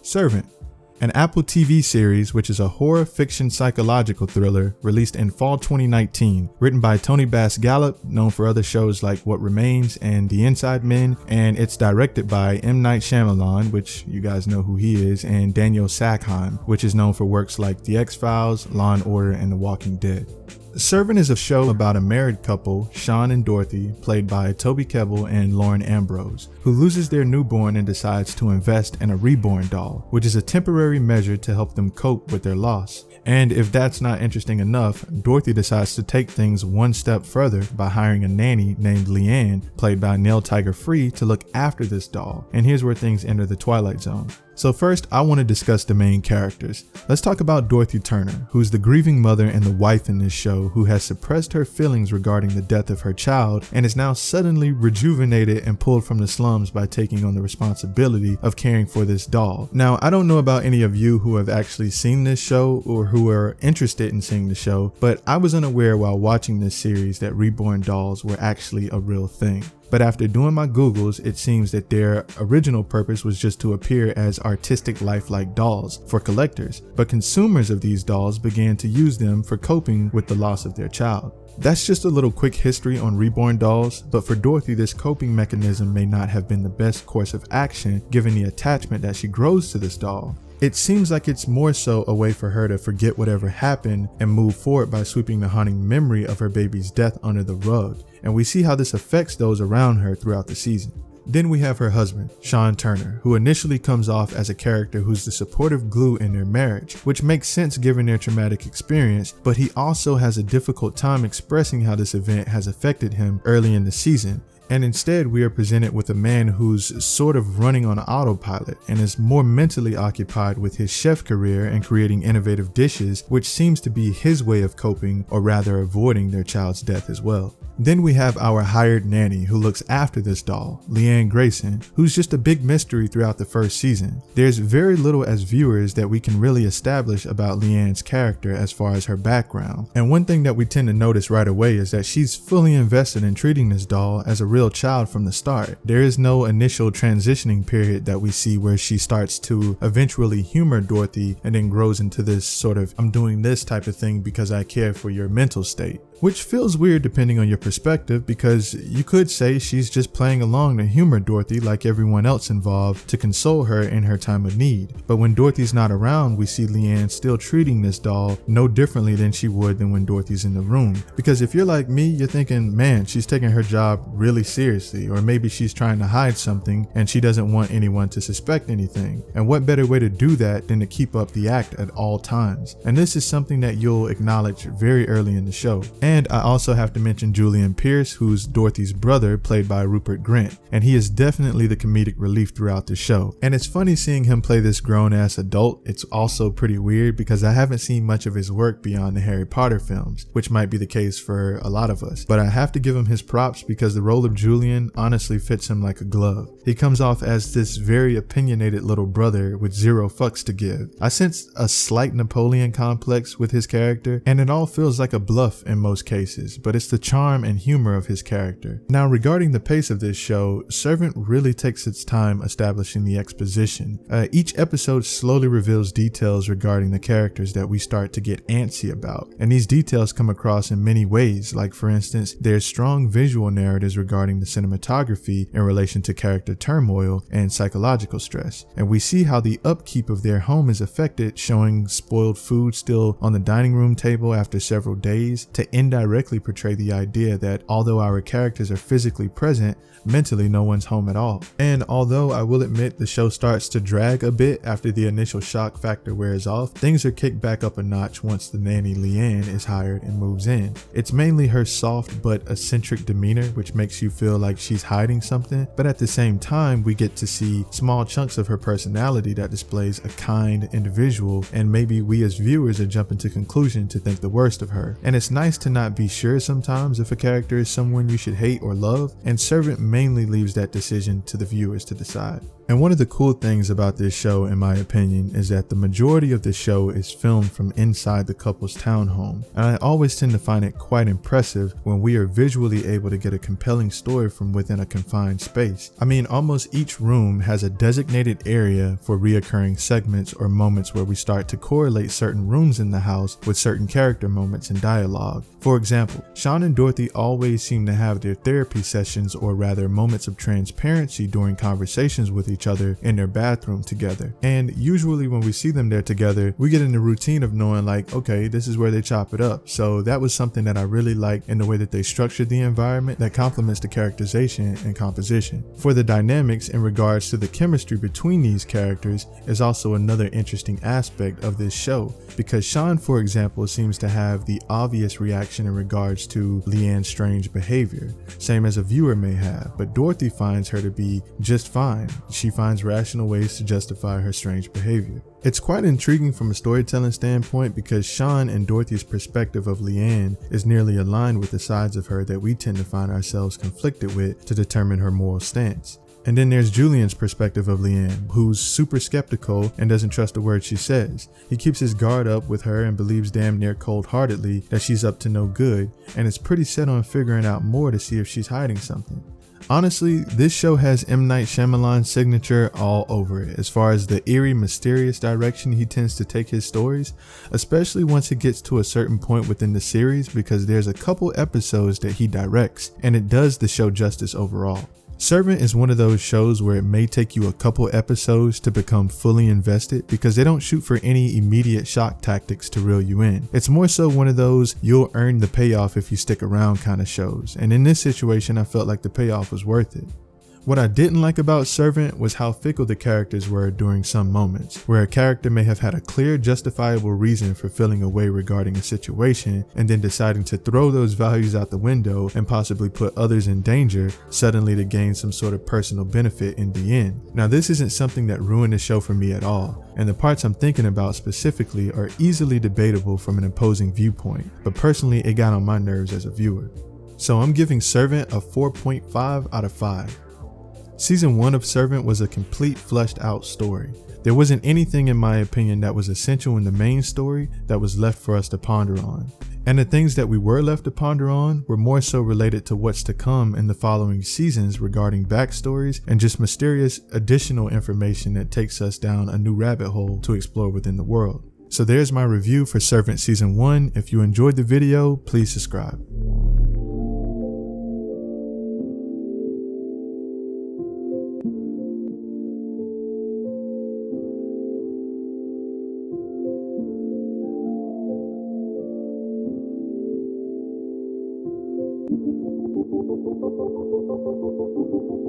Servant, an Apple TV series which is a horror fiction psychological thriller released in fall 2019, written by Tony Basgallop, known for other shows like What Remains and The Inside Men, and it's directed by M. Night Shyamalan, which you guys know who he is, and Daniel Sackheim, which is known for works like The X-Files, Law & Order, and The Walking Dead. Servant is a show about a married couple, Sean and Dorothy, played by Toby Kebbell and Lauren Ambrose, who loses their newborn and decides to invest in a reborn doll, which is a temporary measure to help them cope with their loss. And if that's not interesting enough, Dorothy decides to take things one step further by hiring a nanny named Leanne, played by Nell Tiger Free, to look after this doll. And here's where things enter the Twilight Zone. So first, I want to discuss the main characters. Let's talk about Dorothy Turner, who's the grieving mother and the wife in this show who has suppressed her feelings regarding the death of her child and is now suddenly rejuvenated and pulled from the slums by taking on the responsibility of caring for this doll. Now, I don't know about any of you who have actually seen this show or who are interested in seeing the show, but I was unaware while watching this series that reborn dolls were actually a real thing. But after doing my Googles, it seems that their original purpose was just to appear as artistic lifelike dolls for collectors, but consumers of these dolls began to use them for coping with the loss of their child. That's just a little quick history on reborn dolls, but for Dorothy, this coping mechanism may not have been the best course of action given the attachment that she grows to this doll. It seems like it's more so a way for her to forget whatever happened and move forward by sweeping the haunting memory of her baby's death under the rug, and we see how this affects those around her throughout the season. Then we have her husband, Sean Turner, who initially comes off as a character who's the supportive glue in their marriage, which makes sense given their traumatic experience, but he also has a difficult time expressing how this event has affected him early in the season. And instead, we are presented with a man who's sort of running on autopilot and is more mentally occupied with his chef career and creating innovative dishes, which seems to be his way of coping, or rather avoiding, their child's death as well. Then we have our hired nanny who looks after this doll, Leanne Grayson, who's just a big mystery throughout the first season. There's very little as viewers that we can really establish about Leanne's character as far as her background. And one thing that we tend to notice right away is that she's fully invested in treating this doll as a real child from the start. There is no initial transitioning period that we see where she starts to eventually humor Dorothy and then grows into this sort of "I'm doing this" type of thing because I care for your mental state. Which feels weird depending on your perspective, because you could say she's just playing along to humor Dorothy like everyone else involved to console her in her time of need. But when Dorothy's not around, we see Leanne still treating this doll no differently than she would than when Dorothy's in the room. Because if you're like me, you're thinking, man, she's taking her job really seriously, or maybe she's trying to hide something and she doesn't want anyone to suspect anything. And what better way to do that than to keep up the act at all times? And this is something that you'll acknowledge very early in the show. And I also have to mention Julian Pierce, who's Dorothy's brother, played by Rupert Grint, and he is definitely the comedic relief throughout the show. And it's funny seeing him play this grown-ass adult. It's also pretty weird because I haven't seen much of his work beyond the Harry Potter films, which might be the case for a lot of us. But I have to give him his props because the role of Julian honestly fits him like a glove. He comes off as this very opinionated little brother with zero fucks to give. I sense a slight Napoleon complex with his character, and it all feels like a bluff in most cases, but it's the charm and humor of his character. Now, regarding the pace of this show, Servant really takes its time establishing the exposition. Each episode slowly reveals details regarding the characters that we start to get antsy about, and these details come across in many ways. Like, for instance, there's strong visual narratives regarding the cinematography in relation to character turmoil and psychological stress, and we see how the upkeep of their home is affected, showing spoiled food still on the dining room table after several days, to indirectly portray the idea that although our characters are physically present, mentally no one's home at all. And although I will admit the show starts to drag a bit after the initial shock factor wears off, things are kicked back up a notch once the nanny Leanne is hired and moves in. It's mainly her soft but eccentric demeanor which makes you feel like she's hiding something, but at the same time we get to see small chunks of her personality that displays a kind individual, and maybe we as viewers are jumping to conclusion to think the worst of her. And it's nice to not be sure sometimes if a character is someone you should hate or love, and Servant mainly leaves that decision to the viewers to decide. And one of the cool things about this show, in my opinion, is that the majority of the show is filmed from inside the couple's townhome. And I always tend to find it quite impressive when we are visually able to get a compelling story from within a confined space. I mean, almost each room has a designated area for reoccurring segments or moments where we start to correlate certain rooms in the house with certain character moments and dialogue. For example, Sean and Dorothy always seem to have their therapy sessions, or rather moments of transparency during conversations with each other in their bathroom together. And usually when we see them there together, we get in the routine of knowing like, okay, this is where they chop it up. So that was something that I really liked in the way that they structured the environment that complements the characterization and composition. For the dynamics in regards to the chemistry between these characters is also another interesting aspect of this show, because Sean, for example, seems to have the obvious reaction in regards to Leanne's strange behavior, same as a viewer may have, but Dorothy finds her to be just fine. She finds rational ways to justify her strange behavior. It's quite intriguing from a storytelling standpoint because Sean and Dorothy's perspective of Leanne is nearly aligned with the sides of her that we tend to find ourselves conflicted with to determine her moral stance. And then there's Julian's perspective of Leanne, who's super skeptical and doesn't trust a word she says. He keeps his guard up with her and believes damn near cold-heartedly that she's up to no good, and is pretty set on figuring out more to see if she's hiding something. Honestly, this show has M. Night Shyamalan's signature all over it as far as the eerie, mysterious direction he tends to take his stories, especially once it gets to a certain point within the series, because there's a couple episodes that he directs, and it does the show justice overall. Servant is one of those shows where it may take you a couple episodes to become fully invested because they don't shoot for any immediate shock tactics to reel you in. It's more so one of those you'll earn the payoff if you stick around kind of shows, and in this situation I felt like the payoff was worth it. What I didn't like about Servant was how fickle the characters were during some moments, where a character may have had a clear, justifiable reason for feeling a way regarding a situation, and then deciding to throw those values out the window and possibly put others in danger, suddenly to gain some sort of personal benefit in the end. Now, this isn't something that ruined the show for me at all, and the parts I'm thinking about specifically are easily debatable from an opposing viewpoint, but personally it got on my nerves as a viewer. So I'm giving Servant a 4.5 out of 5. Season 1 of Servant was a complete fleshed out story. There wasn't anything in my opinion that was essential in the main story that was left for us to ponder on. And the things that we were left to ponder on were more so related to what's to come in the following seasons regarding backstories and just mysterious additional information that takes us down a new rabbit hole to explore within the world. So there's my review for Servant Season 1. If you enjoyed the video, please subscribe.